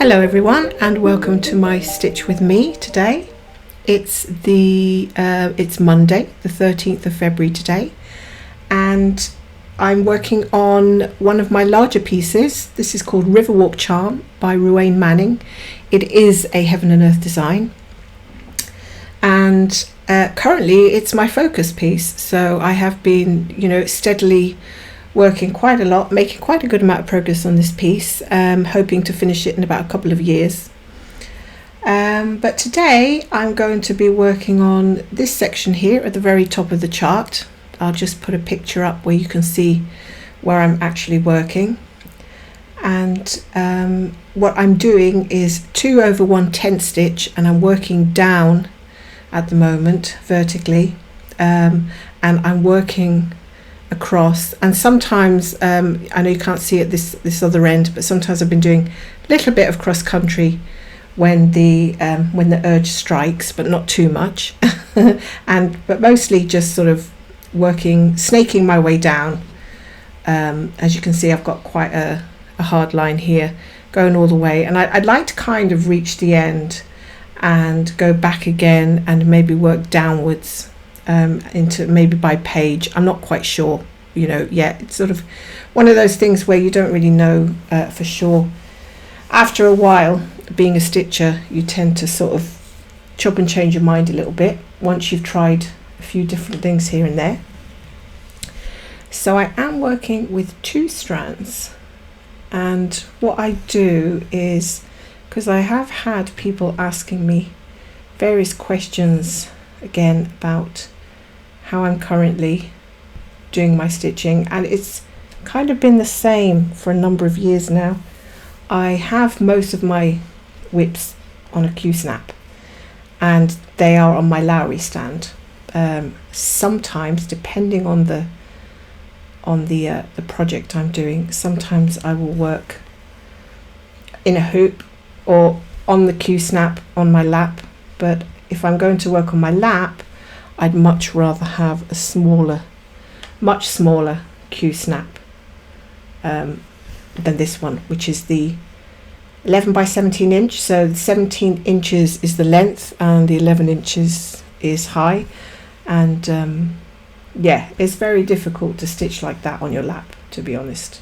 Hello everyone and welcome to my stitch with me today. It's Monday the 13th of February today, and I'm working on one of my larger pieces. This is called Riverwalk Charm by Ruane Manning. It is a heaven and earth design, and currently it's my focus piece, so I have been steadily working quite a lot, making quite a good amount of progress on this piece, hoping to finish it in about a couple of years. But today I'm going to be working on this section here at the very top of the chart. I'll just put a picture up where you can see where I'm actually working. And what I'm doing is 2 over 1/10 stitch, and I'm working down at the moment vertically, and I'm working across, and sometimes I know you can't see it this other end, but sometimes I've been doing a little bit of cross country when the urge strikes, but not too much. But mostly just sort of snaking my way down. As you can see, I've got quite a hard line here going all the way, and I'd like to kind of reach the end and go back again and maybe work downwards into maybe by page. I'm not quite sure yet. It's sort of one of those things where you don't really know for sure. After a while being a stitcher, you tend to sort of chop and change your mind a little bit once you've tried a few different things here and there. So I am working with 2 strands, and what I do is, because I have had people asking me various questions again about how I'm currently doing my stitching, and it's kind of been the same for a number of years now. I have most of my whips on a Q-snap, and they are on my Lowry stand. Sometimes, depending on the project I'm doing, sometimes I will work in a hoop or on the Q-snap on my lap, but if I'm going to work on my lap, I'd much rather have a much smaller Q-snap than this one, which is the 11 by 17 inch. So the 17 inches is the length and the 11 inches is high, and it's very difficult to stitch like that on your lap, to be honest.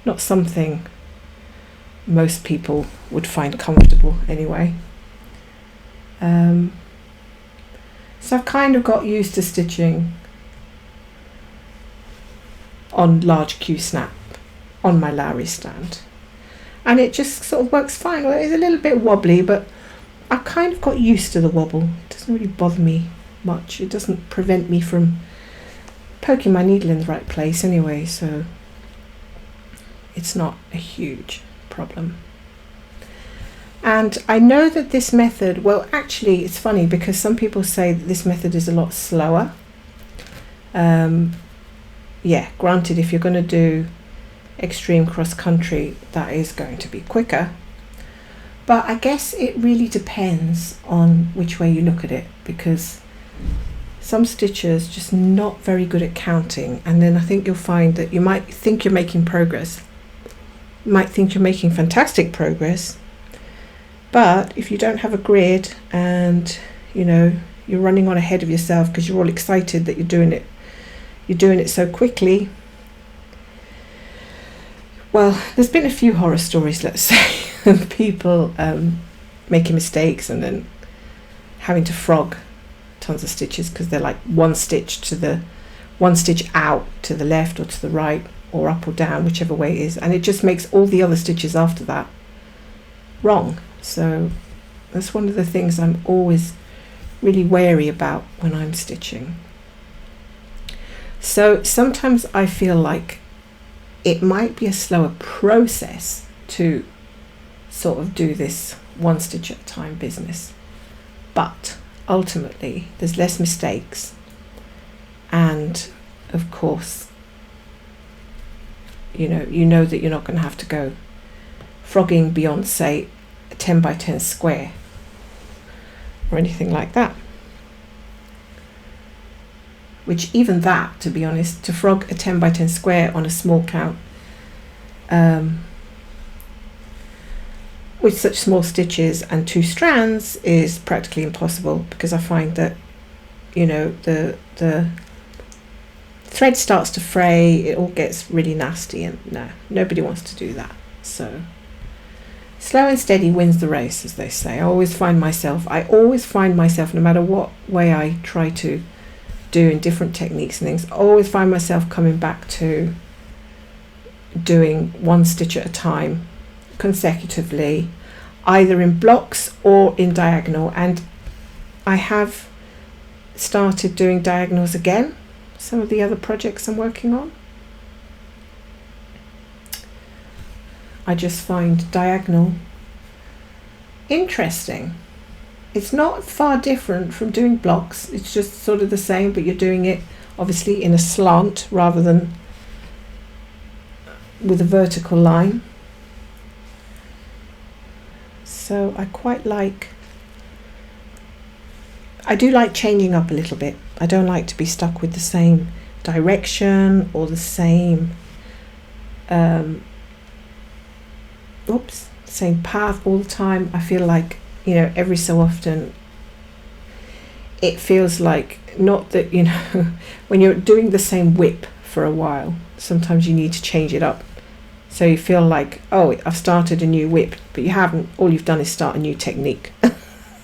Not something most people would find comfortable anyway. So I've kind of got used to stitching on large Q-snap on my Lowry stand, and it just sort of works fine. Well, it's a little bit wobbly, but I've kind of got used to the wobble. It doesn't really bother me much. It doesn't prevent me from poking my needle in the right place anyway, so it's not a huge problem. And I know that this method, well, actually it's funny because some people say that this method is a lot slower. Granted, if you're going to do extreme cross country, that is going to be quicker, but I guess it really depends on which way you look at it, because some stitchers just not very good at counting, and then I think you'll find that you might think you're making progress, you might think you're making fantastic progress, but if you don't have a grid and you're running on ahead of yourself because you're all excited that you're doing it so quickly, well, there's been a few horror stories, let's say, of people making mistakes and then having to frog tons of stitches because they're like one stitch out to the left or to the right or up or down, whichever way it is, and it just makes all the other stitches after that wrong. So that's one of the things I'm always really wary about when I'm stitching. So sometimes I feel like it might be a slower process to sort of do this one stitch at a time business, but ultimately there's less mistakes, and of course you know that you're not going to have to go frogging beyond, say, a 10 by 10 square or anything like that, which even that, to be honest, to frog a 10 by 10 square on a small count with such small stitches and 2 strands is practically impossible, because I find that, you know, the thread starts to fray, it all gets really nasty, and no, nobody wants to do that. So slow and steady wins the race, as they say. I always find myself, no matter what way I try to do in different techniques and things, I always find myself coming back to doing 1 stitch at a time consecutively, either in blocks or in diagonal. And I have started doing diagonals again, some of the other projects I'm working on. I just find diagonal interesting. It's not far different from doing blocks, it's just sort of the same, but you're doing it obviously in a slant rather than with a vertical line. So I do like changing up a little bit. I don't like to be stuck with the same direction or the same same path all the time. I feel like, you know, every so often it feels like, not that, you know, when you're doing the same whip for a while, sometimes you need to change it up. So you feel like, oh, I've started a new whip, but you haven't. All you've done is start a new technique,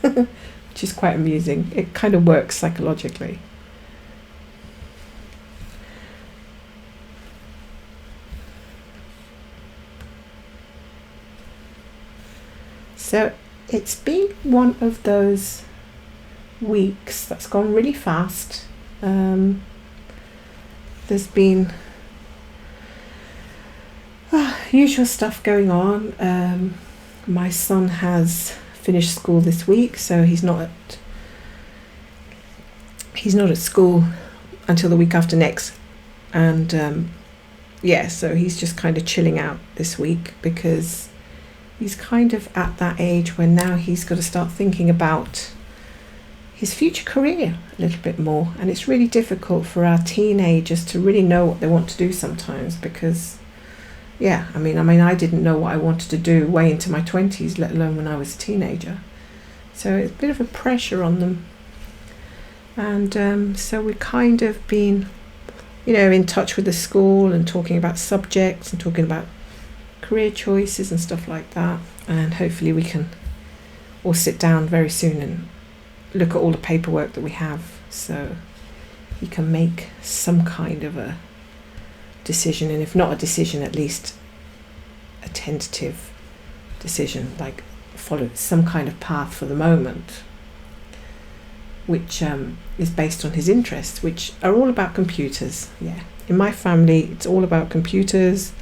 which is quite amusing. It kind of works psychologically. So it's been one of those weeks that's gone really fast. There's been usual stuff going on. My son has finished school this week, so he's not at school until the week after next, and so he's just kind of chilling out this week, because he's kind of at that age where now he's got to start thinking about his future career a little bit more, and it's really difficult for our teenagers to really know what they want to do sometimes, because I mean I didn't know what I wanted to do way into my 20s, let alone when I was a teenager. So it's a bit of a pressure on them, and so we've kind of been, you know, in touch with the school and talking about subjects and talking about career choices and stuff like that, and hopefully we can all sit down very soon and look at all the paperwork that we have, so he can make some kind of a decision, and if not a decision, at least a tentative decision, like follow some kind of path for the moment, which is based on his interests, which are all about computers. In my family it's all about computers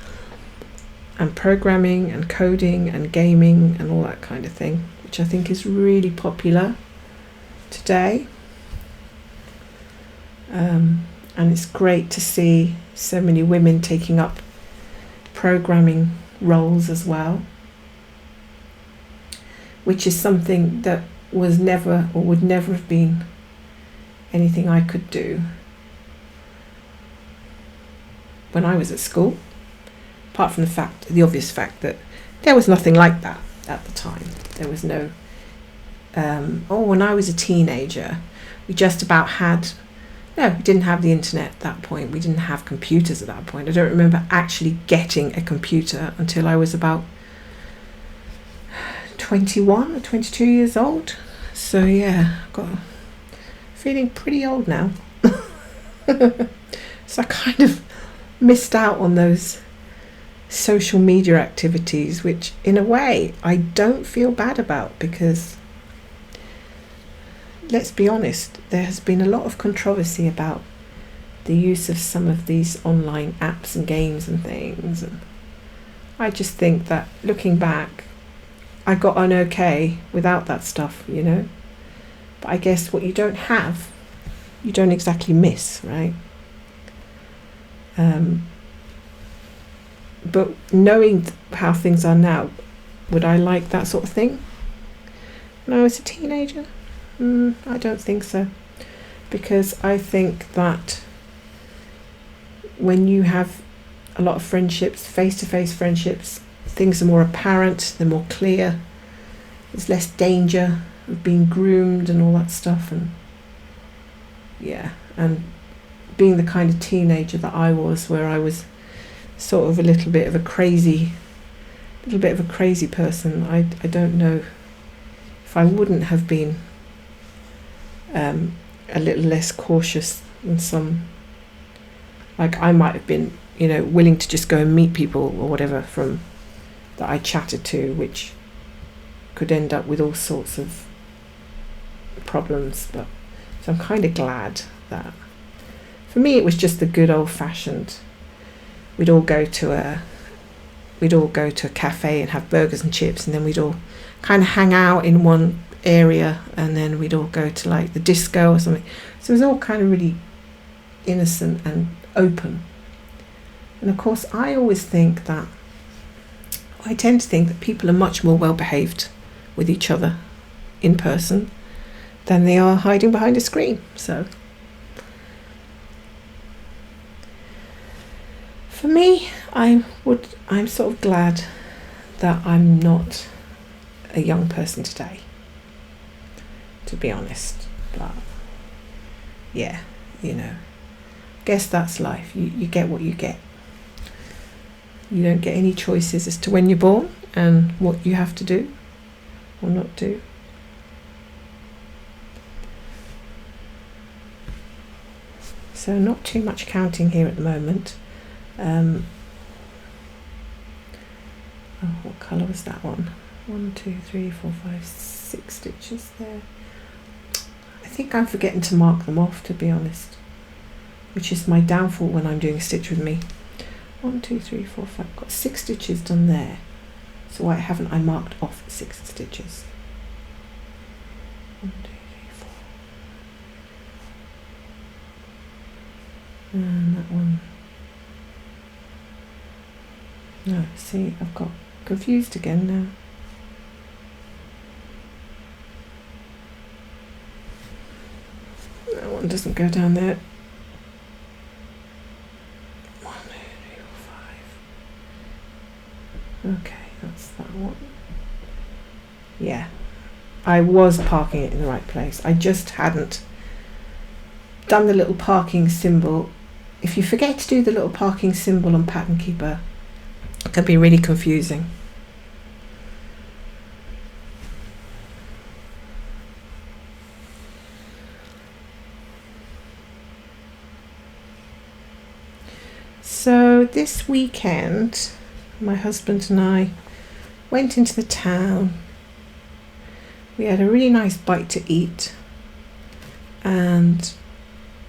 and programming and coding and gaming and all that kind of thing, which I think is really popular today. And it's great to see so many women taking up programming roles as well, which is something that was never, or would never have been, anything I could do when I was at school, apart from the obvious fact that there was nothing like that at the time. There was no when I was a teenager, we just about had, no, we didn't have the internet at that point. We didn't have computers at that point. I don't remember actually getting a computer until I was about 21 or 22 years old. So I've got feeling pretty old now. So I kind of missed out on those social media activities, which in a way I don't feel bad about, because let's be honest, there has been a lot of controversy about the use of some of these online apps and games and things, and I just think that, looking back, I got on okay without that stuff, you know. But I guess what you don't have, you don't exactly miss, right? But knowing how things are now, would I like that sort of thing when I was a teenager? I don't think so, because I think that when you have a lot of friendships, face-to-face friendships things are more apparent, they're more clear, there's less danger of being groomed and all that stuff. And yeah, and being the kind of teenager that I was, where I was sort of a little bit of a crazy person, I don't know if I wouldn't have been a little less cautious than some. Like, I might have been, you know, willing to just go and meet people or whatever from that I chatted to, which could end up with all sorts of problems. But so I'm kind of glad that, for me, it was just the good old fashioned. We'd all go to a cafe and have burgers and chips, and then we'd all kind of hang out in one area, and then we'd all go to like the disco or something. So it was all kind of really innocent and open. And of course, I tend to think that people are much more well behaved with each other in person than they are hiding behind a screen. So for me, I'm sort of glad that I'm not a young person today, to be honest. But yeah, you know, guess that's life. You get what you get. You don't get any choices as to when you're born and what you have to do or not do. So not too much counting here at the moment. What colour was that one? 1, 2, 3, 4, 5, 6 stitches there. I think I'm forgetting to mark them off, to be honest, which is my downfall when I'm doing a stitch with me. 1, 2, 3, 4, 5. I've got 6 stitches done there. So why haven't I marked off 6 stitches? 1, 2, 3, 4. And that one. No, see, I've got confused again now. That one doesn't go down there. 1, 2, 3, 4, 5. Okay, that's that one. Yeah, I was parking it in the right place. I just hadn't done the little parking symbol. If you forget to do the little parking symbol on Pattern Keeper, it can be really confusing. So this weekend, my husband and I went into the town. We had a really nice bite to eat, and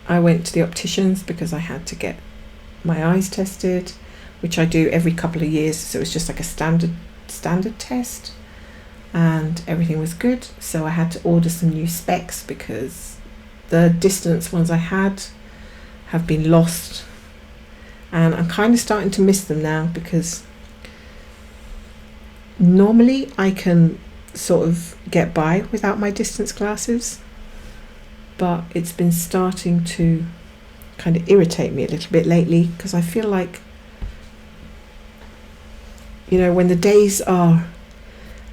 I went to the Opticians because I had to get my eyes tested, which I do every couple of years, so it's just like a standard test, and everything was good. So I had to order some new specs because the distance ones I had have been lost, and I'm kind of starting to miss them now, because normally I can sort of get by without my distance glasses, but it's been starting to kind of irritate me a little bit lately, because I feel like, you know, when the days are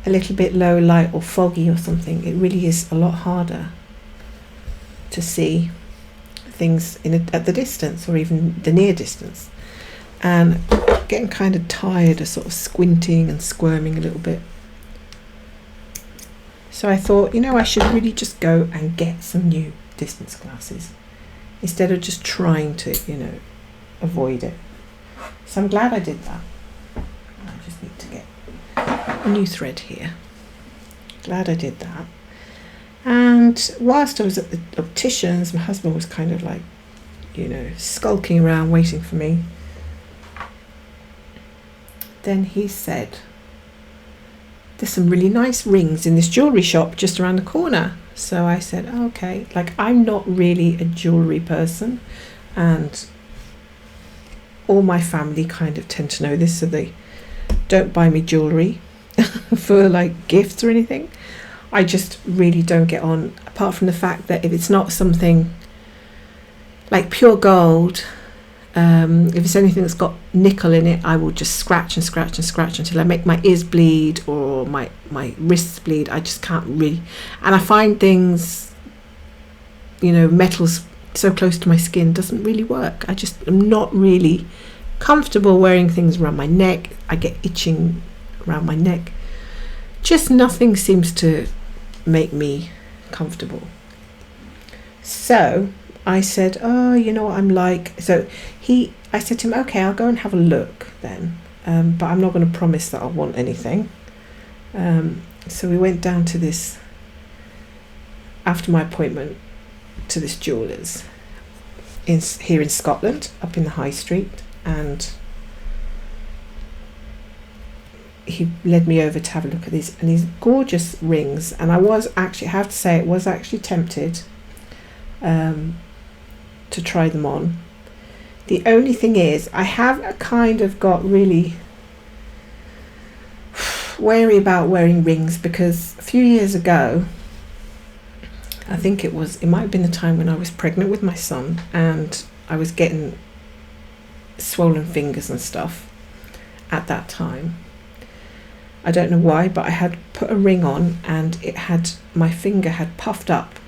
a little bit low light or foggy or something, it really is a lot harder to see things at the distance or even the near distance, and getting kind of tired of sort of squinting and squirming a little bit. So I thought, you know, I should really just go and get some new distance glasses instead of just trying to, you know, avoid it. So I'm glad I did that. I just need to get a new thread here. Glad I did that. And whilst I was at the Opticians, my husband was kind of like, you know, skulking around waiting for me. Then he said, there's some really nice rings in this jewellery shop just around the corner. So I said, oh, okay. Like, I'm not really a jewellery person, and all my family kind of tend to know this, so they don't buy me jewellery for like gifts or anything. I just really don't get on, apart from the fact that if it's not something like pure gold If it's anything that's got nickel in it, I will just scratch and scratch and scratch until I make my ears bleed or my wrists bleed. I just can't really. And I find things, metals so close to my skin doesn't really work. I just am not really comfortable wearing things around my neck. I get itching around my neck. Just nothing seems to make me comfortable. So I said, oh, you know what I'm like. So I said to him, okay, I'll go and have a look then, but I'm not going to promise that I'll want anything. So we went down to this, after my appointment, to this jeweller's here in Scotland, up in the high street, and he led me over to have a look at these gorgeous rings. And I have to say, was actually tempted to try them on. The only thing is, I have kind of got really wary about wearing rings, because a few years ago, I think it might have been the time when I was pregnant with my son, and I was getting swollen fingers and stuff at that time. I don't know why, but I had put a ring on and my finger had puffed up,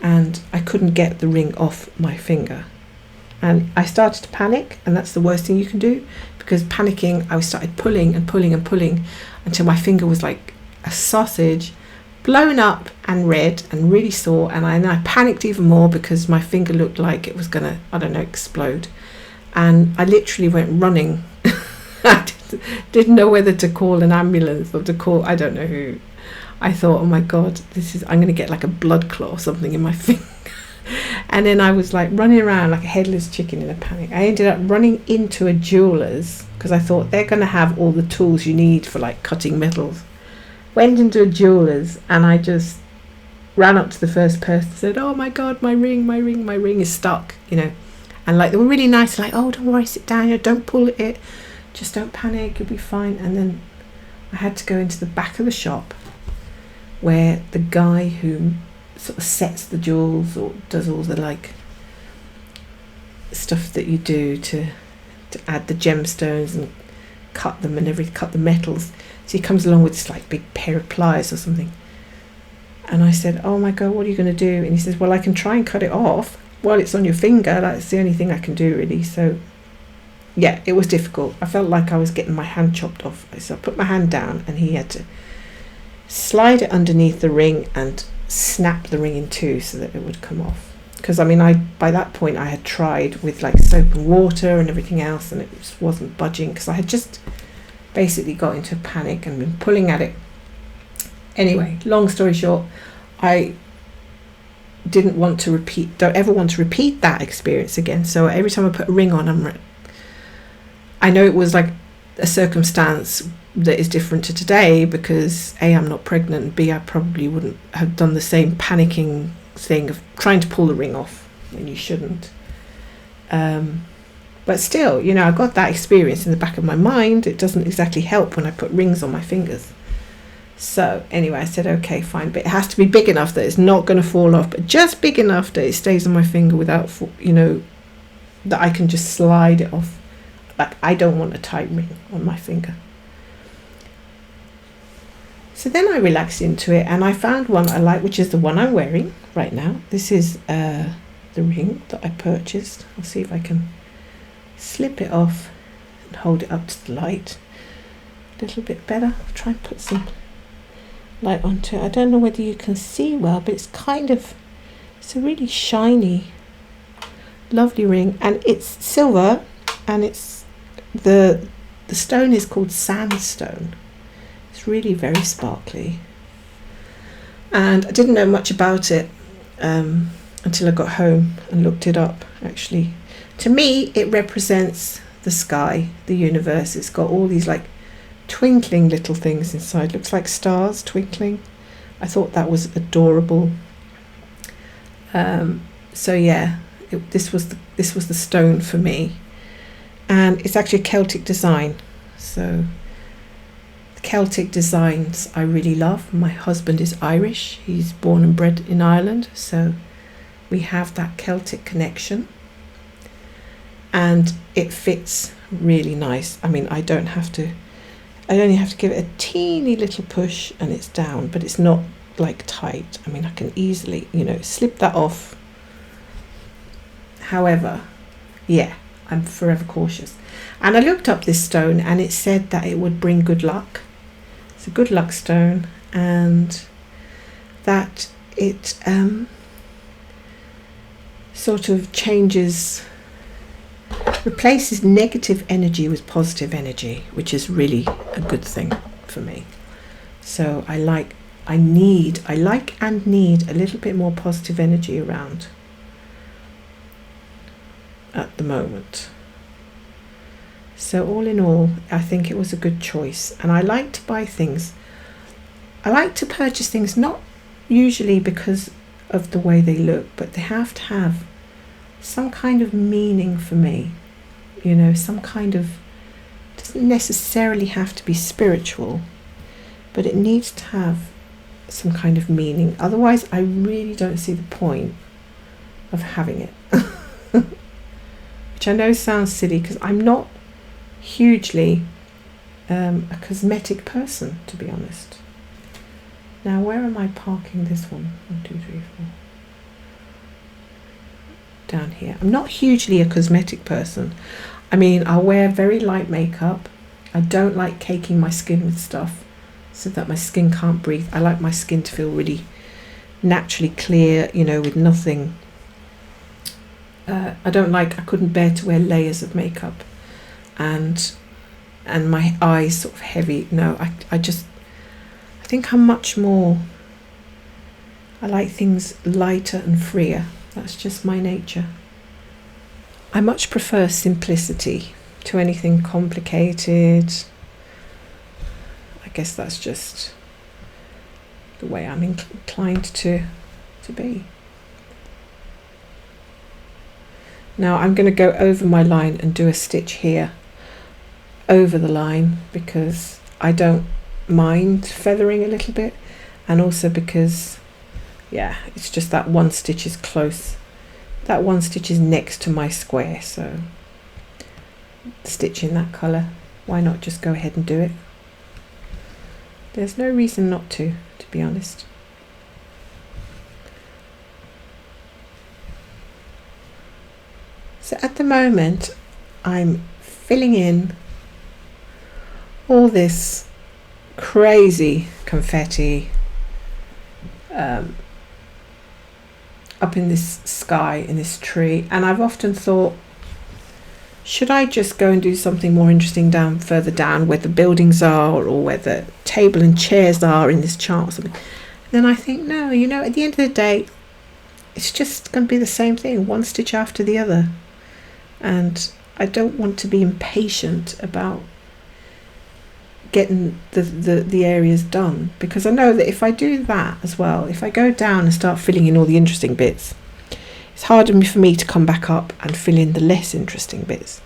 and I couldn't get the ring off my finger. And I started to panic, and that's the worst thing you can do, because panicking, I started pulling and pulling and pulling until my finger was like a sausage, blown up and red and really sore. And I panicked even more because my finger looked like it was gonna, explode. And I literally went running. I didn't know whether to call an ambulance or to call, I don't know who. I thought, oh my God, I'm going to get like a blood clot or something in my finger. And then I was like running around like a headless chicken in a panic. I ended up running into a jeweller's because I thought they're going to have all the tools you need for like cutting metals. Went into a jeweller's and I just ran up to the first person and said, oh my God, my ring is stuck, And like they were really nice, like, oh, don't worry, sit down, don't pull it, just don't panic, you'll be fine. And then I had to go into the back of the shop where the guy who sort of sets the jewels or does all the like stuff that you do to add the gemstones and cut them and cut the metals. So he comes along with this like big pair of pliers or something. And I said, oh my God, what are you going to do? And he says, well, I can try and cut it off while it's on your finger. That's the only thing I can do, really. So yeah, it was difficult. I felt like I was getting my hand chopped off. So I put my hand down and he had to slide it underneath the ring and snap the ring in two so that it would come off. Because by that point I had tried with like soap and water and everything else, and it just wasn't budging, because I had just basically got into a panic and been pulling at it. Anyway, long story short, I don't ever want to repeat that experience again. So every time I put a ring on, I know it was like a circumstance that is different to today, because A, I'm not pregnant, and B, I probably wouldn't have done the same panicking thing of trying to pull the ring off when you shouldn't. But still, I got that experience in the back of my mind. It doesn't exactly help when I put rings on my fingers. So anyway, I said, okay, fine, but it has to be big enough that it's not going to fall off, but just big enough that it stays on my finger without, that I can just slide it off. Like, I don't want a tight ring on my finger. So then I relaxed into it and I found one I like, which is the one I'm wearing right now. This is the ring that I purchased. I'll see if I can slip it off and hold it up to the light a little bit better. I'll try and put some light onto it. I don't know whether you can see well, but it's a really shiny, lovely ring, and it's silver, and it's the stone is called sandstone. It's really very sparkly, and I didn't know much about it until I got home and looked it up. Actually, to me it represents the sky, the universe. It's got all these like twinkling little things inside, looks like stars twinkling. I thought that was adorable. So yeah, this was the stone for me, and it's actually a Celtic design. So Celtic designs I really love. My husband is Irish. He's born and bred in Ireland, so we have that Celtic connection. and it fits really nice. I mean, I only have to give it a teeny little push and it's down, but it's not like tight. I mean, I can easily, slip that off. However, yeah, I'm forever cautious. And I looked up this stone and it said that it would bring good luck. It's a good luck stone, and that it sort of replaces negative energy with positive energy, which is really a good thing for me. So I like and need a little bit more positive energy around at the moment. So all in all, I think it was a good choice. And I like to buy things. I like to purchase things not usually because of the way they look, but they have to have some kind of meaning for me. Some kind of, doesn't necessarily have to be spiritual, but it needs to have some kind of meaning. Otherwise, I really don't see the point of having it. Which I know sounds silly because I'm not hugely a cosmetic person, to be honest. Now, where am I parking this one? 1, 2, 3, 4. Down here. I'm not hugely a cosmetic person. I mean, I wear very light makeup. I don't like caking my skin with stuff so that my skin can't breathe. I like my skin to feel really naturally clear, with nothing. I couldn't bear to wear layers of makeup and my eyes sort of heavy. No, I think I'm much more, I like things lighter and freer. That's just my nature. I much prefer simplicity to anything complicated. I guess that's just the way I'm inclined to be. Now I'm going to go over my line and do a stitch here over the line because I don't mind feathering a little bit, and also because it's just that one stitch is close. That one stitch is next to my square, so stitch in that colour. Why not just go ahead and do it? There's no reason not to be honest. So at the moment I'm filling in all this crazy confetti up in this sky, in this tree, and I've often thought, should I just go and do something more interesting further down where the buildings are, or where the table and chairs are in this chart or something? Then I think, no, at the end of the day it's just going to be the same thing, one stitch after the other, and I don't want to be impatient about getting the areas done, because I know that if I do that as well, if I go down and start filling in all the interesting bits, it's harder for me to come back up and fill in the less interesting bits.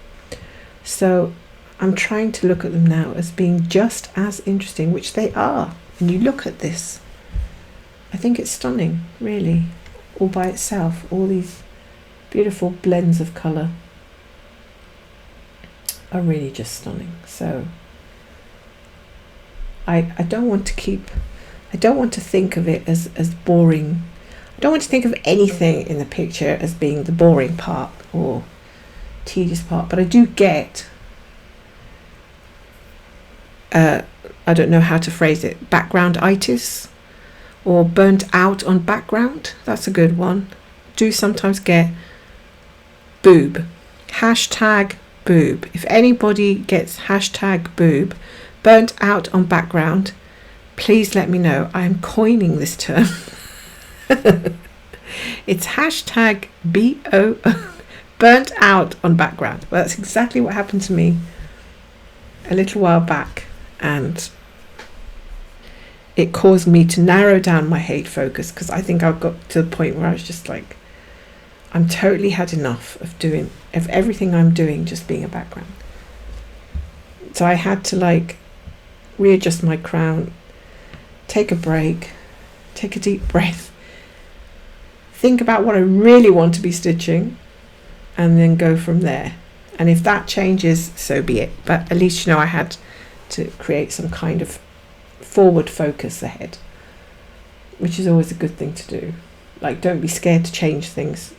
So I'm trying to look at them now as being just as interesting, which they are. And you look at this, I think it's stunning, really, all by itself. All these beautiful blends of colour are really just stunning. So I don't want to think of it as boring. I don't want to think of anything in the picture as being the boring part or tedious part, but I do get, I don't know how to phrase it, background-itis or burnt out on background. That's a good one. Do sometimes get boob. Hashtag boob. If anybody gets hashtag boob, burnt out on background, please let me know. I am coining this term. It's hashtag BO, burnt out on background. Well, that's exactly what happened to me a little while back, and it caused me to narrow down my hate focus, because I think I got to the point where I was just like, I'm totally had enough of everything I'm doing just being a background. So I had to readjust my crown, take a break, take a deep breath, think about what I really want to be stitching, and then go from there. And if that changes, so be it. But at least, you know, I had to create some kind of forward focus ahead, which is always a good thing to do. Like, don't be scared to change things.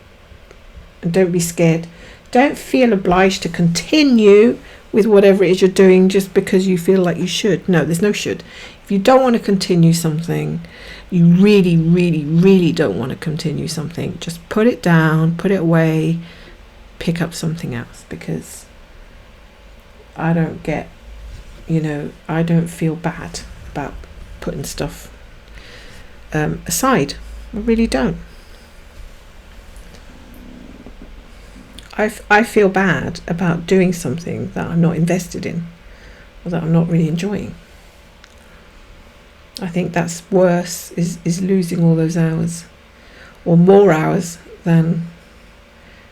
And don't be scared. Don't feel obliged to continue with whatever it is you're doing just because you feel like you should. No, there's no should. If you don't want to continue something, you really, really, really don't want to continue something, just put it down, put it away, pick up something else, because I don't get, you know, I don't feel bad about putting stuff aside. I really don't. I feel bad about doing something that I'm not invested in or that I'm not really enjoying. I think that's worse, is losing all those hours, or more hours, than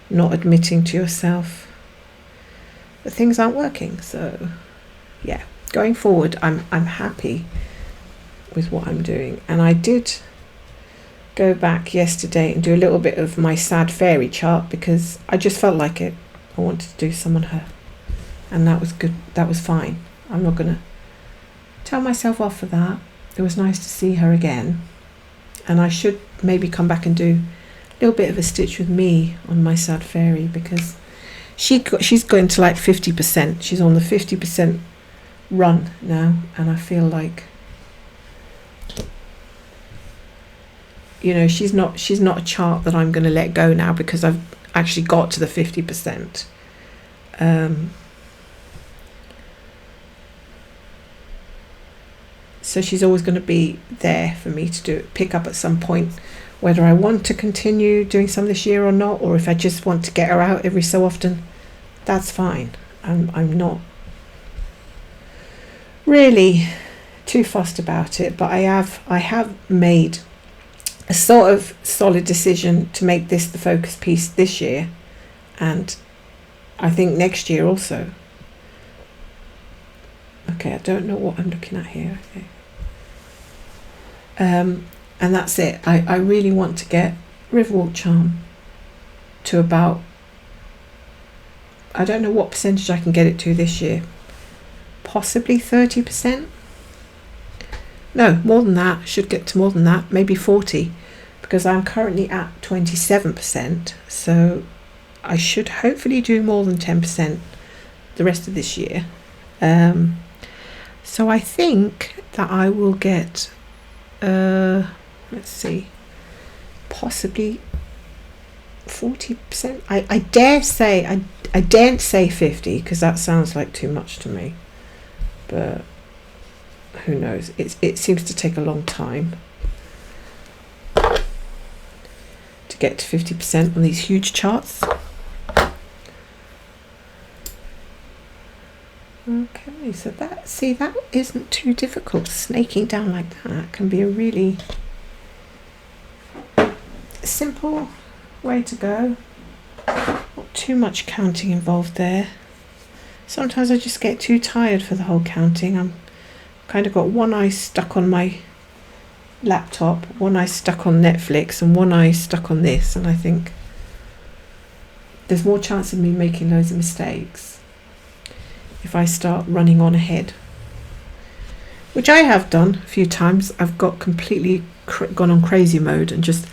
not admitting to yourself that things aren't working. So yeah, going forward, I'm happy with what I'm doing. And I did go back yesterday and do a little bit of my sad fairy chart because I just felt like it. I wanted to do some on her, and that was good. That was fine. I'm not gonna tell myself off for that. It was nice to see her again, and I should maybe come back and do a little bit of a stitch with me on my sad fairy, because she's going to like 50%. She's on the 50% run now, and I feel like, you know, she's not a chart that I'm going to let go now, because I've actually got to the 50%. So she's always going to be there for me to pick up at some point, whether I want to continue doing some this year or not, or if I just want to get her out every so often, that's fine. I'm not really too fussed about it, but I have made a sort of solid decision to make this the focus piece this year, and I think next year also. Okay, I don't know what I'm looking at here. Okay. And that's it. I really want to get Riverwalk Charm to about, I don't know what percentage I can get it to this year. Possibly 30%. No, more than that. Should get to more than that. Maybe 40, because I'm currently at 27%. So I should hopefully do more than 10% the rest of this year. So I think that I will get, let's see, possibly 40%. I dare say, I daren't say 50, because that sounds like too much to me, but who knows. It seems to take a long time to get to 50% on these huge charts. Okay, so that isn't too difficult. Snaking down like that can be a really simple way to go. Not too much counting involved there. Sometimes I just get too tired for the whole counting. I'm kind of got one eye stuck on my laptop, one eye stuck on Netflix, and one eye stuck on this, and I think there's more chance of me making loads of mistakes if I start running on ahead, which I have done a few times. I've got completely gone on crazy mode and just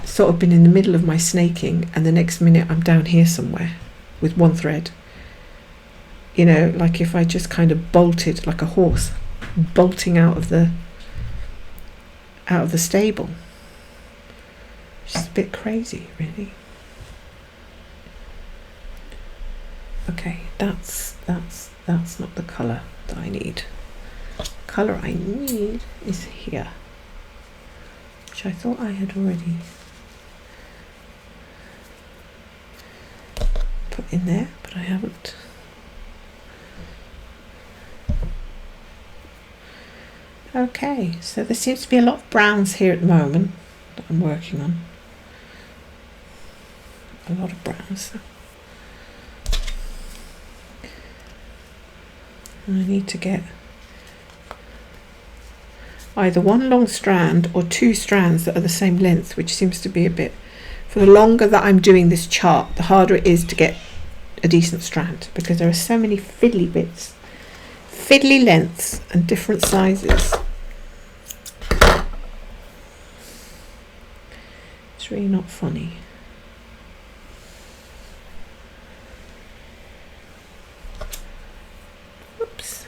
sort of been in the middle of my snaking, and the next minute I'm down here somewhere with one thread. You know, like if I just kind of bolted like a horse bolting out of the stable. It's just a bit crazy, really. Okay, that's not the colour that I need. The colour I need is here, which I thought I had already put in there, but I haven't. Okay, so there seems to be a lot of browns here at the moment that I'm working on. A lot of browns. I need to get either one long strand or two strands that are the same length, which seems to be a bit, for the longer that I'm doing this chart, the harder it is to get a decent strand, because there are so many fiddly bits, fiddly lengths and different sizes. It's really not funny. Oops.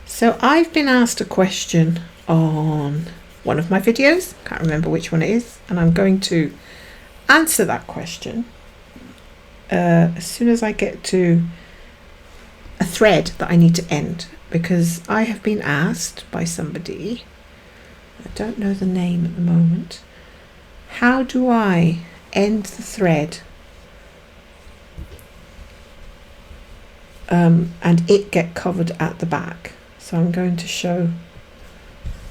So I've been asked a question on one of my videos, can't remember which one it is, and I'm going to answer that question as soon as I get to a thread that I need to end, because I have been asked by somebody, I don't know the name at the moment, how do I end the thread and it get covered at the back. So I'm going to show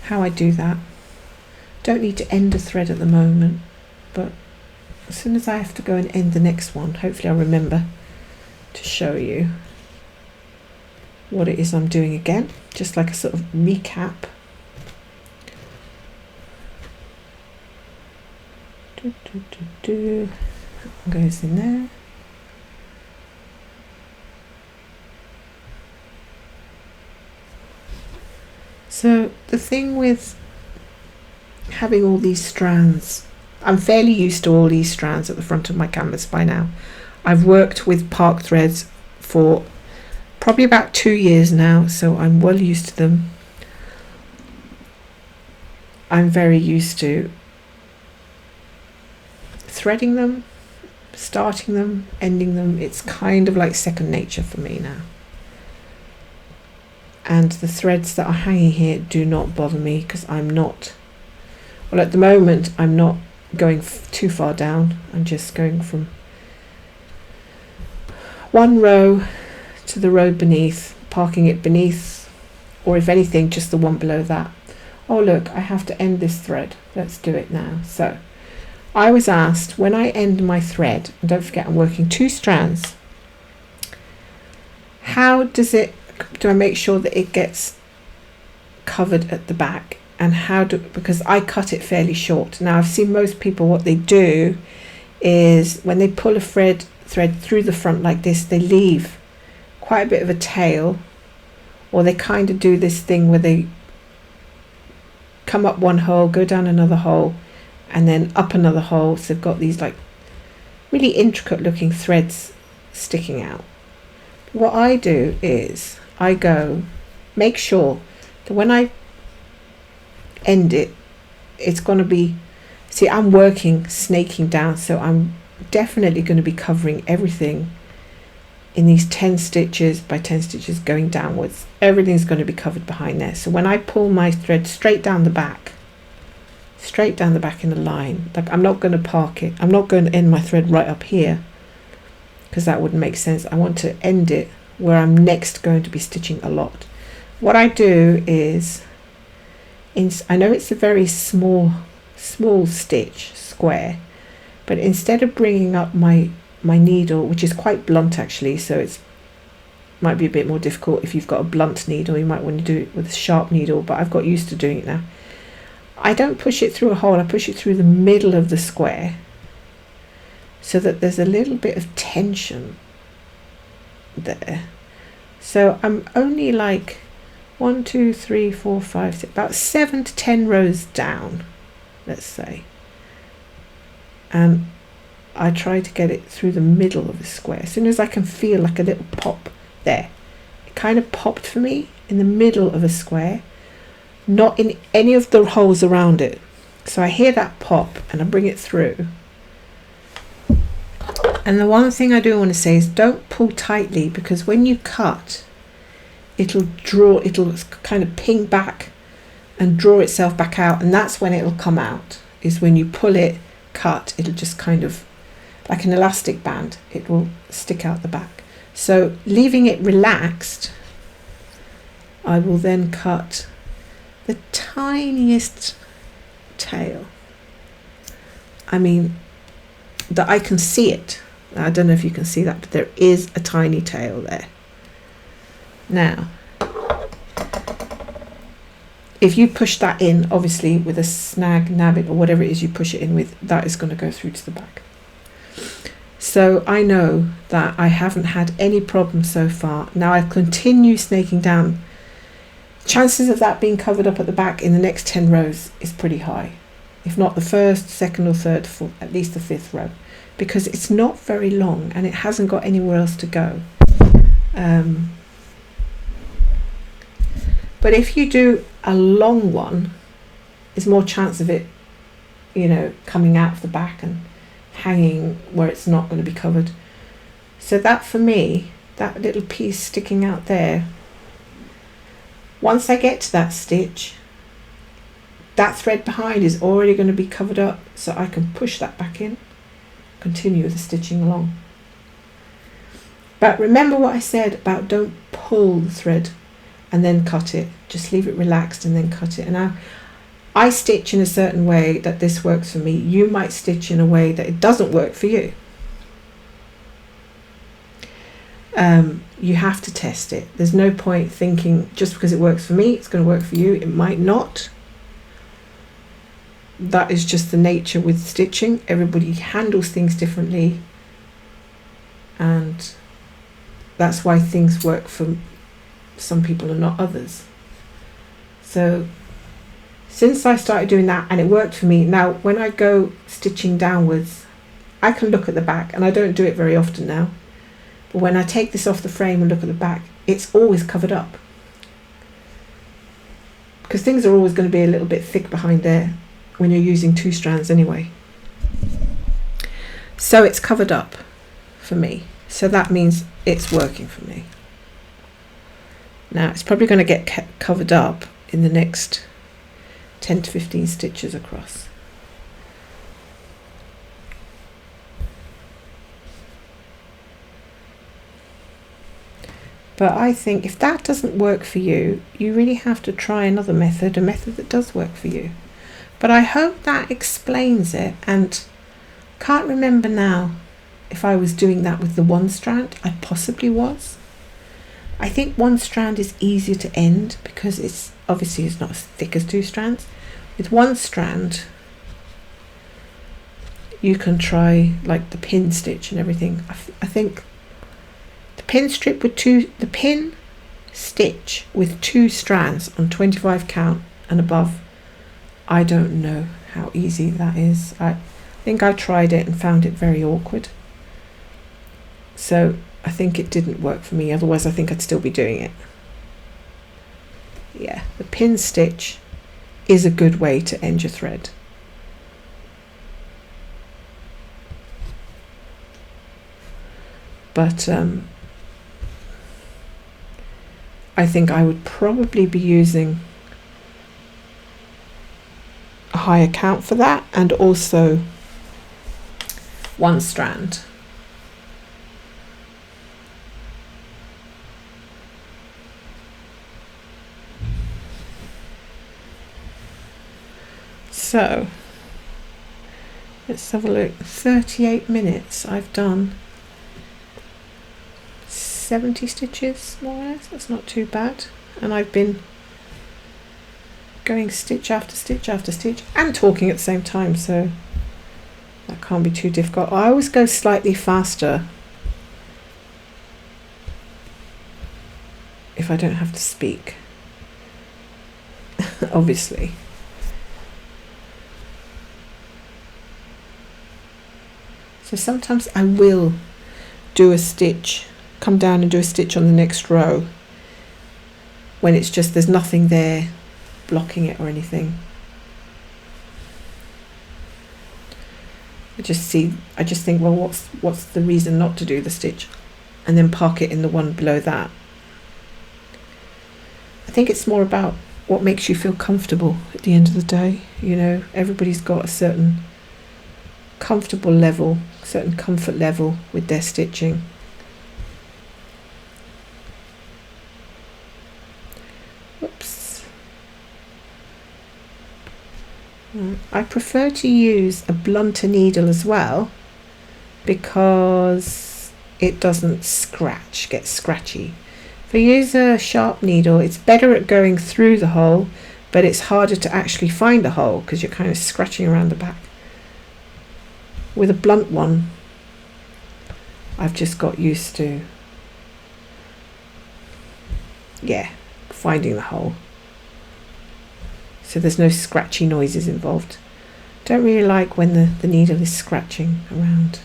how I do that. Don't need to end a thread at the moment, but as soon as I have to go and end the next one, hopefully I'll remember to show you what it is I'm doing again, just like a sort of recap. That goes in there. So the thing with having all these strands, I'm fairly used to all these strands at the front of my canvas by now. I've worked with park threads for probably about 2 years now, so I'm well used to them. I'm very used to threading them, starting them, ending them. It's kind of like second nature for me now. And the threads that are hanging here do not bother me, because I'm not, well, at the moment I'm not going too far down. I'm just going from one row to the row beneath, parking it beneath, or if anything just the one below that. Oh look, I have to end this thread. Let's do it now. So I was asked, when I end my thread, and don't forget I'm working 2 strands, how do I make sure that it gets covered at the back, and because I cut it fairly short. Now I've seen most people, what they do is when they pull a thread through the front like this, they leave quite a bit of a tail, or they kind of do this thing where they come up one hole, go down another hole, and then up another hole. So they've got these like really intricate looking threads sticking out. What I do is I make sure that when I end it, it's going to be, see, I'm working snaking down, so I'm definitely going to be covering everything in these 10 stitches by 10 stitches going downwards. Everything's going to be covered behind there. So when I pull my thread straight down the back in a line, like I'm not going to park it, I'm not going to end my thread right up here, because that wouldn't make sense. I want to end it where I'm next going to be stitching a lot. What I do is, I know it's a very small stitch, square, but instead of bringing up my needle, which is quite blunt actually, so it's might be a bit more difficult if you've got a blunt needle, you might want to do it with a sharp needle, but I've got used to doing it now. I don't push it through a hole, I push it through the middle of the square, so that there's a little bit of tension there. So I'm only like 1, 2, 3, 4, 5, 6, about 7 to 10 rows down, let's say, and I try to get it through the middle of the square. As soon as I can feel like a little pop there, it kind of popped for me in the middle of a square, not in any of the holes around it. So I hear that pop and I bring it through. And the one thing I do want to say is don't pull tightly, because when you cut, it'll kind of ping back and draw itself back out, and that's when it'll come out, is when you pull it, cut, it'll just kind of, like an elastic band, it will stick out the back. So leaving it relaxed, I will then cut the tiniest tail. I mean, that I can see it. I don't know if you can see that, but there is a tiny tail there. Now, if you push that in, obviously with a snag, nabbit, or whatever it is you push it in with, that is going to go through to the back. So I know that I haven't had any problems so far. Now I continue snaking down. Chances of that being covered up at the back in the next 10 rows is pretty high. If not the first, second or third, fourth, at least the 5th row. Because it's not very long and it hasn't got anywhere else to go. But if you do a long one, there's more chance of it, you know, coming out of the back and hanging where it's not going to be covered. So that, for me, that little piece sticking out there, once I get to that stitch, that thread behind is already going to be covered up, so I can push that back in, continue the stitching along. But remember what I said about don't pull the thread and then cut it. Just leave it relaxed and then cut it. And now I stitch in a certain way that this works for me. You might stitch in a way that it doesn't work for you. You have to test it. There's no point thinking just because it works for me, it's going to work for you. It might not. That is just the nature with stitching. Everybody handles things differently. And that's why things work for some people and not others. So since I started doing that and it worked for me, now when I go stitching downwards, I can look at the back, and I don't do it very often now. But when I take this off the frame and look at the back, it's always covered up. Because things are always going to be a little bit thick behind there when you're using 2 strands anyway. So it's covered up for me. So that means it's working for me. Now it's probably going to get covered up in the next 10 to 15 stitches across. But I think if that doesn't work for you, you really have to try another method, a method that does work for you. But I hope that explains it, and can't remember now if I was doing that with the 1 strand. I possibly was. I think 1 strand is easier to end because it's obviously it's not as thick as 2 strands. With 1 strand, you can try like the pin stitch and everything. I think the pin stitch with 2 strands on 25 count and above, I don't know how easy that is. I think I tried it and found it very awkward. So I think it didn't work for me, otherwise I think I'd still be doing it. Yeah, the pin stitch is a good way to end your thread. But I think I would probably be using a higher count for that, and also 1 strand. So let's have a look. 38 minutes. I've done 70 stitches more or less. That's not too bad. And I've been going stitch after stitch after stitch and talking at the same time, so that can't be too difficult. I always go slightly faster if I don't have to speak, obviously. So sometimes I will do a stitch, come down and do a stitch on the next row when it's just there's nothing there blocking it or anything. I just think, well, what's the reason not to do the stitch, and then park it in the one below that. I think it's more about what makes you feel comfortable at the end of the day. You know, everybody's got a certain comfortable level, certain comfort level with their stitching. Whoops. I prefer to use a blunter needle as well, because it doesn't get scratchy. If I use a sharp needle, it's better at going through the hole, but it's harder to actually find the hole because you're kind of scratching around the back. With a blunt one, I've just got used to, yeah, finding the hole. So there's no scratchy noises involved. Don't really like when the needle is scratching around.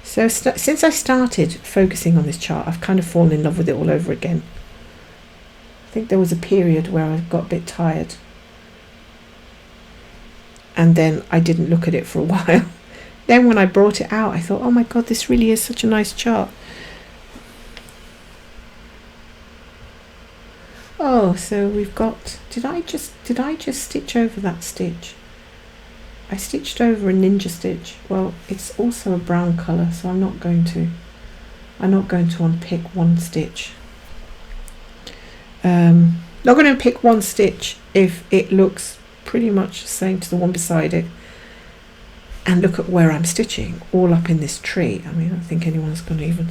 So since I started focusing on this chart, I've kind of fallen in love with it all over again. I think there was a period where I got a bit tired, and then I didn't look at it for a while. Then when I brought it out, I thought, oh my god, this really is such a nice chart. Oh, so we've got, did I just stitch over that stitch? I stitched over a ninja stitch. Well, it's also a brown colour, so I'm not going to unpick one stitch. Not going to unpick one stitch if it looks pretty much the same to the one beside it. And look at where I'm stitching, all up in this tree. I mean, I don't think anyone's going to even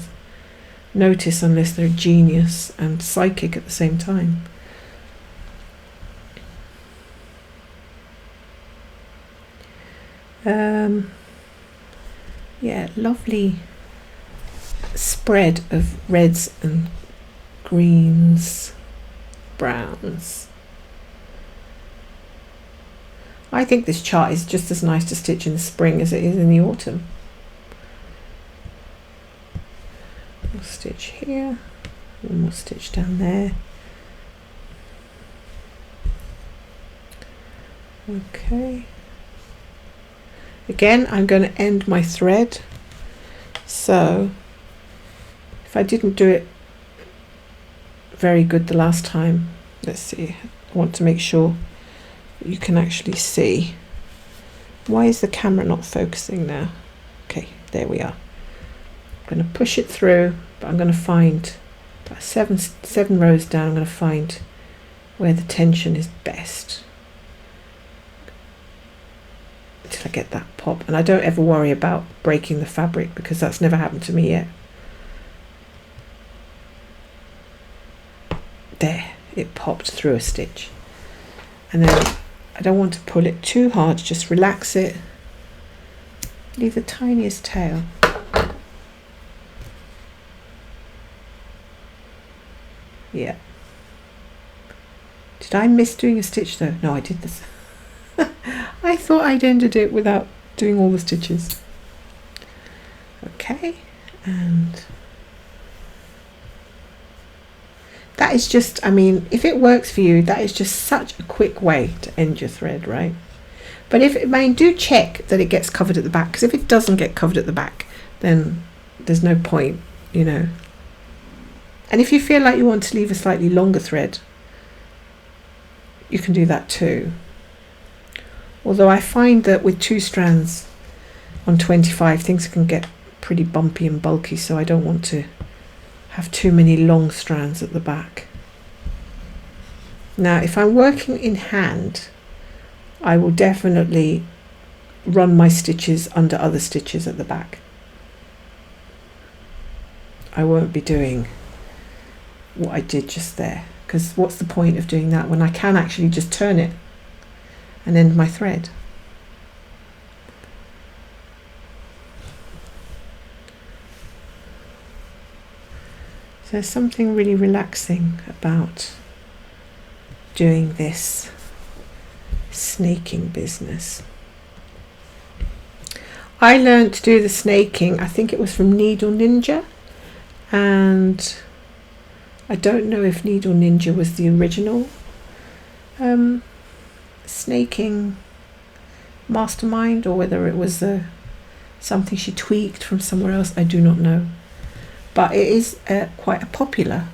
notice unless they're a genius and psychic at the same time. Yeah, lovely spread of reds and greens, browns. I think this chart is just as nice to stitch in the spring as it is in the autumn. We'll stitch here, and we'll stitch down there. Okay. Again, I'm going to end my thread. So, if I didn't do it very good the last time, let's see, I want to make sure you can actually see. Why is the camera not focusing now? Okay, there we are. I'm going to push it through, but I'm going to find about seven rows down. I'm going to find where the tension is best until I get that pop. And I don't ever worry about breaking the fabric because that's never happened to me yet. There, it popped through a stitch. And then I don't want to pull it too hard, just relax it. Leave the tiniest tail. Yeah. Did I miss doing a stitch though? No, I did this. I thought I'd ended it without doing all the stitches. Okay, and that is just, I mean, if it works for you, that is just such a quick way to end your thread, right? But if, I mean, do check that it gets covered at the back, because if it doesn't get covered at the back, then there's no point, you know. And if you feel like you want to leave a slightly longer thread, you can do that too. Although I find that with 2 strands on 25, things can get pretty bumpy and bulky, so I don't want to have too many long strands at the back. Now, if I'm working in hand, I will definitely run my stitches under other stitches at the back. I won't be doing what I did just there, because what's the point of doing that when I can actually just turn it and end my thread? So there's something really relaxing about doing this snaking business. I learned to do the snaking, I think it was from Needle Ninja, and I don't know if Needle Ninja was the original snaking mastermind or whether it was something she tweaked from somewhere else. I do not know, but it is quite a popular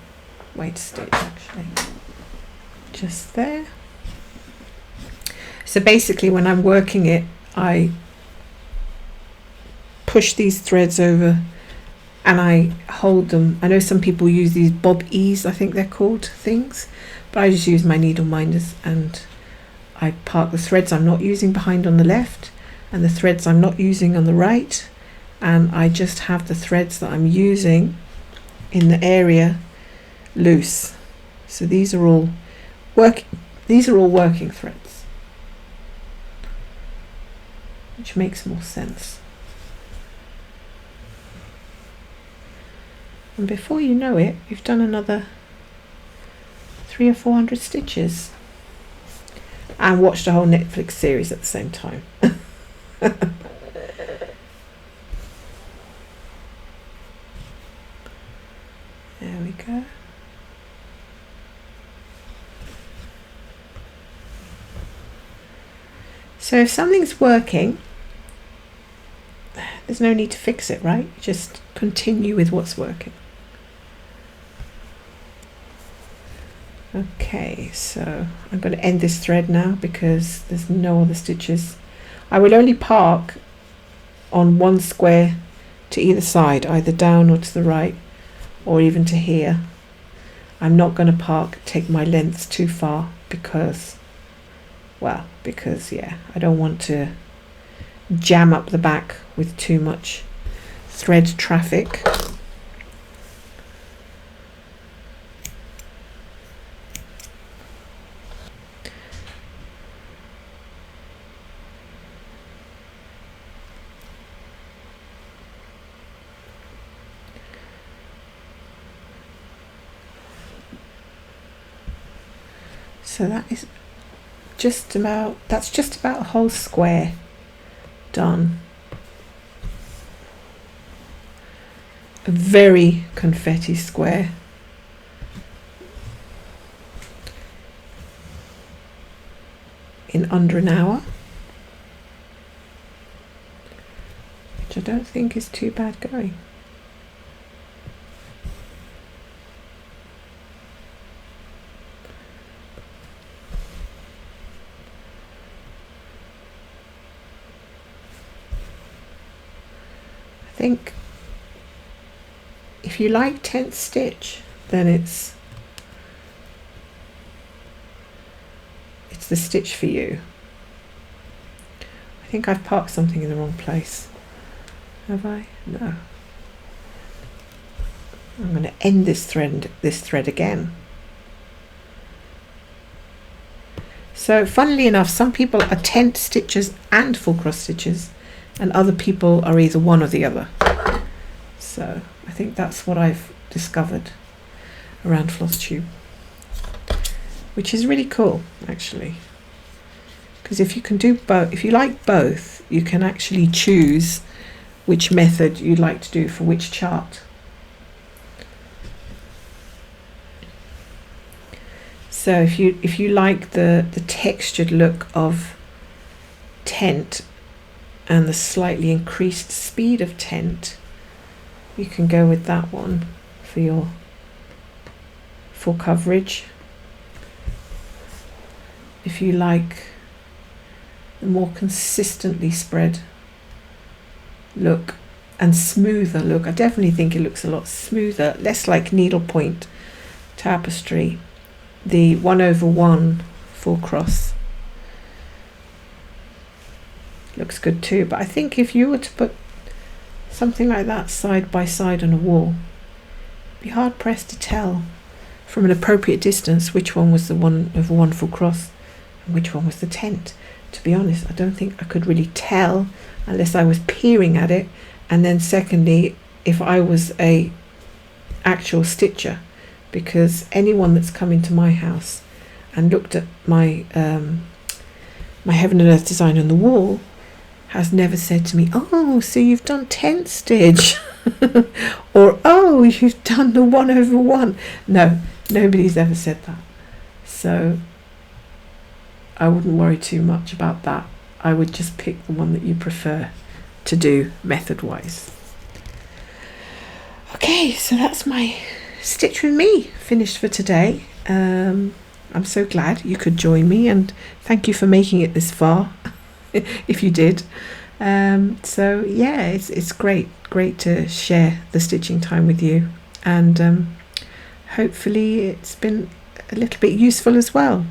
way to stitch, actually. Just there. So basically when I'm working it, I push these threads over and I hold them. I know some people use these bob ease, I think they're called, things, but I just use my Needleminders, and I park the threads I'm not using behind on the left and the threads I'm not using on the right, and I just have the threads that I'm using in the area loose. So these are all these are all working threads, which makes more sense. And before you know it, you've done another 300 or 400 stitches and watched a whole Netflix series at the same time. There we go. So if something's working, there's no need to fix it, right? Just continue with what's working. Okay, so I'm going to end this thread now because there's no other stitches. I will only park on one square to either side, either down or to the right, or even to here. I'm not going to take my lengths too far because yeah, I don't want to jam up the back with too much thread traffic. So that's just about a whole square done. A very confetti square. In under an hour, which I don't think is too bad going. I think if you like 10th stitch, then it's the stitch for you. I think I've parked something in the wrong place. Have I? No. I'm going to end this thread again. So funnily enough, some people are 10th stitches and full cross stitches, and other people are either one or the other. So I think that's what I've discovered around flosstube, which is really cool actually, because if you can do both, if you like both, you can actually choose which method you'd like to do for which chart. So if you like the textured look of tent and the slightly increased speed of tent, you can go with that one for your full coverage. If you like the more consistently spread look and smoother look, I definitely think it looks a lot smoother, less like needlepoint tapestry. The 1/1 full cross looks good too, but I think if you were to put something like that side by side on a wall, it'd be hard pressed to tell from an appropriate distance which one was the 1/1 full cross and which one was the tent. To be honest, I don't think I could really tell unless I was peering at it, and then secondly, if I was a actual stitcher, because anyone that's come into my house and looked at my my heaven and earth design on the wall has never said to me, "Oh, so you've done 10th stitch," or "Oh, you've done the 1/1." No, nobody's ever said that. So I wouldn't worry too much about that. I would just pick the one that you prefer to do method-wise. Okay, so that's my stitch with me finished for today. I'm so glad you could join me, and thank you for making it this far if you did. So yeah, it's great to share the stitching time with you, and hopefully it's been a little bit useful as well.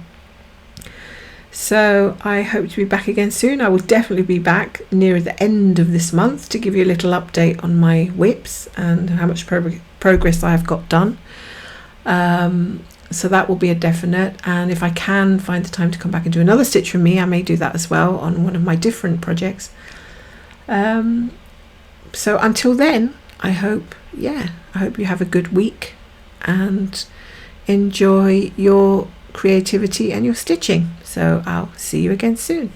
So I hope to be back again soon. I will definitely be back near the end of this month to give you a little update on my whips and how much progress I have got done. So that will be a definite, and if I can find the time to come back and do another stitch from me, I may do that as well on one of my different projects. So until then, I hope you have a good week and enjoy your creativity and your stitching. So I'll see you again soon.